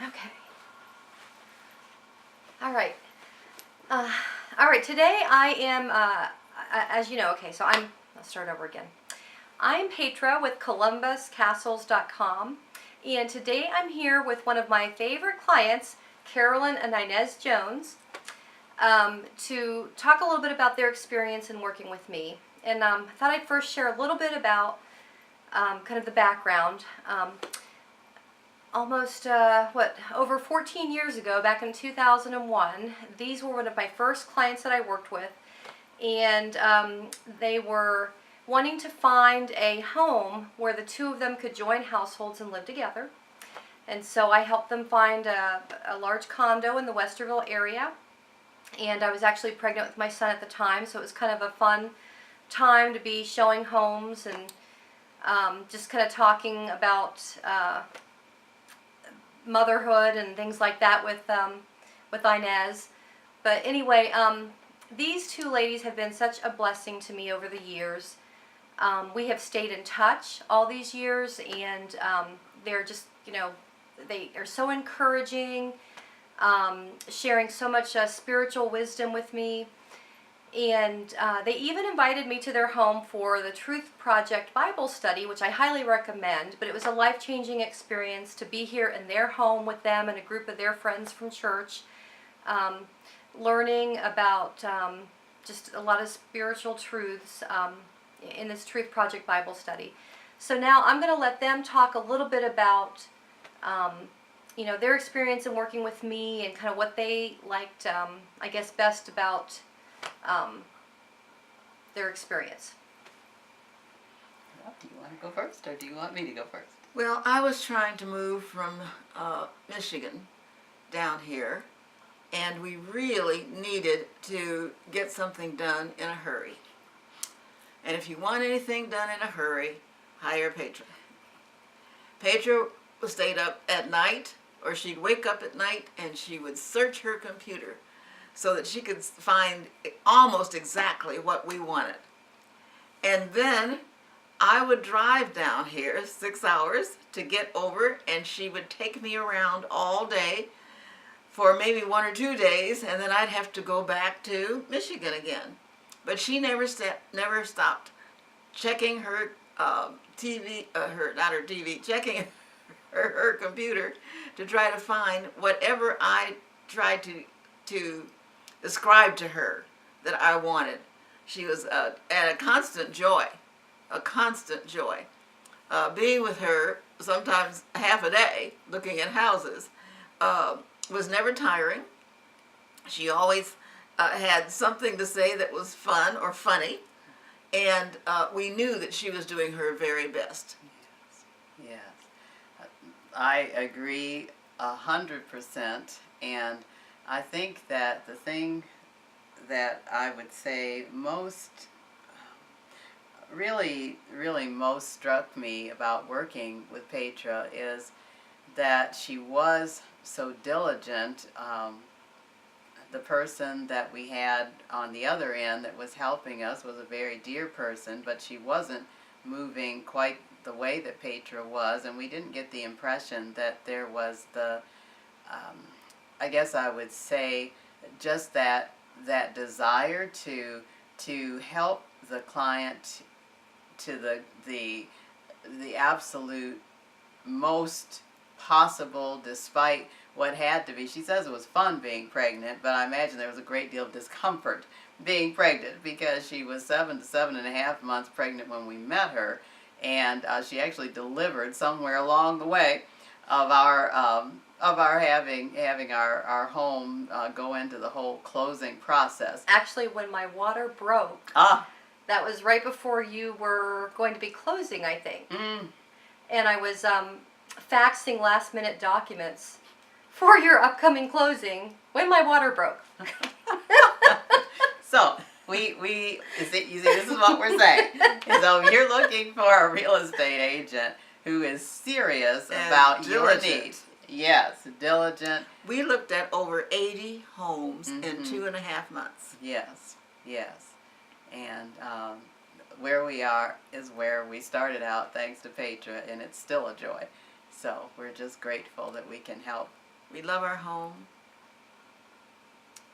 Okay. All right. All right. Today I am, as you know, okay, so let's start over again. I'm Petra with ColumbusCastles.com, and today I'm here with one of my favorite clients, Carolyn and Inez Jones, to talk a little bit about their experience in working with me. And I thought I'd first share a little bit about kind of the background. Almost, over 14 years ago, back in 2001, these were one of my first clients that I worked with, and they were wanting to find a home where the two of them could join households and live together. And so I helped them find a large condo in the Westerville area, and I was actually pregnant with my son at the time, so it was kind of a fun time to be showing homes and just kind of talking about motherhood and things like that with Inez. But anyway, these two ladies have been such a blessing to me over the years. We have stayed in touch all these years, and they're just, they are so encouraging, sharing so much spiritual wisdom with me. And they even invited me to their home for the Truth Project Bible study, which I highly recommend. But it was a life-changing experience to be here in their home with them and a group of their friends from church, learning about just a lot of spiritual truths in this Truth Project Bible study. So now I'm going to let them talk a little bit about their experience in working with me and kind of what they liked, I guess, best about their experience. Well, do you want to go first, or do you want me to go first? Well, I was trying to move from Michigan down here, and we really needed to get something done in a hurry. And if you want anything done in a hurry, hire Petra. Petra stayed up at night, or she'd wake up at night and she would search her computer so that she could find almost exactly what we wanted. And then I would drive down here 6 hours to get over, and she would take me around all day for maybe 1 or 2 days, and then I'd have to go back to Michigan again. But she never stopped checking her checking her computer to try to find whatever I tried to describe to her that I wanted. She was at a constant joy, being with her sometimes half a day looking at houses was never tiring. She always had something to say that was fun or funny, and we knew that she was doing her very best. Yes. I agree 100%, and I think that the thing that I would say really most struck me about working with Petra is that she was so diligent. The person that we had on the other end that was helping us was a very dear person, but she wasn't moving quite the way that Petra was, and we didn't get the impression that there was the I guess I would say just that desire to help the client to the absolute most possible, despite what had to be. She says it was fun being pregnant, but I imagine there was a great deal of discomfort being pregnant, because she was 7 to 7.5 months pregnant when we met her, and she actually delivered somewhere along the way of our having our home go into the whole closing process. Actually, when my water broke, that was right before you were going to be closing, I think. And I was faxing last-minute documents for your upcoming closing when my water broke. So you see, this is what we're saying. So you're looking for a real estate agent who is serious about diligent. Your needs. Yes, diligent. We looked at over 80 homes in 2.5 months. Yes. And where we are is where we started out, thanks to Petra, and it's still a joy. So we're just grateful that we can help We love our home.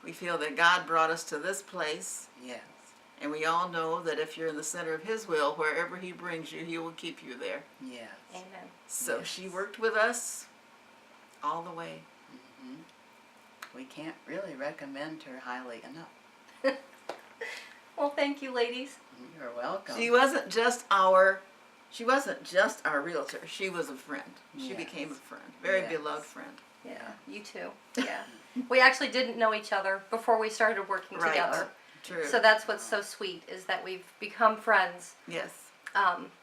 We feel that God brought us to this place, Yes. and we all know that if you're in the center of His will, wherever He brings you, He will keep you there. Yes. Amen. So Yes. she worked with us all the way. Hmm. We can't really recommend her highly enough. Well, thank you, ladies. You're welcome. She wasn't just our realtor. She was a friend. She Yes. became a friend, very Yes. beloved friend. Yeah, you too. Yeah. We actually didn't know each other before we started working Right. together. True. So that's what's so sweet, is that we've become friends Yes.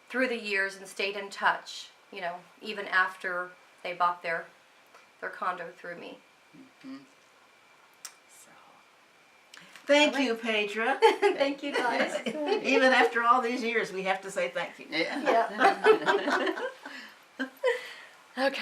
through the years and stayed in touch, you know, even after they bought their condo through me. Mhm. So, Thank All right. you, Petra. Thank you, guys. Even after all these years, we have to say thank you. yeah. Yeah. Okay.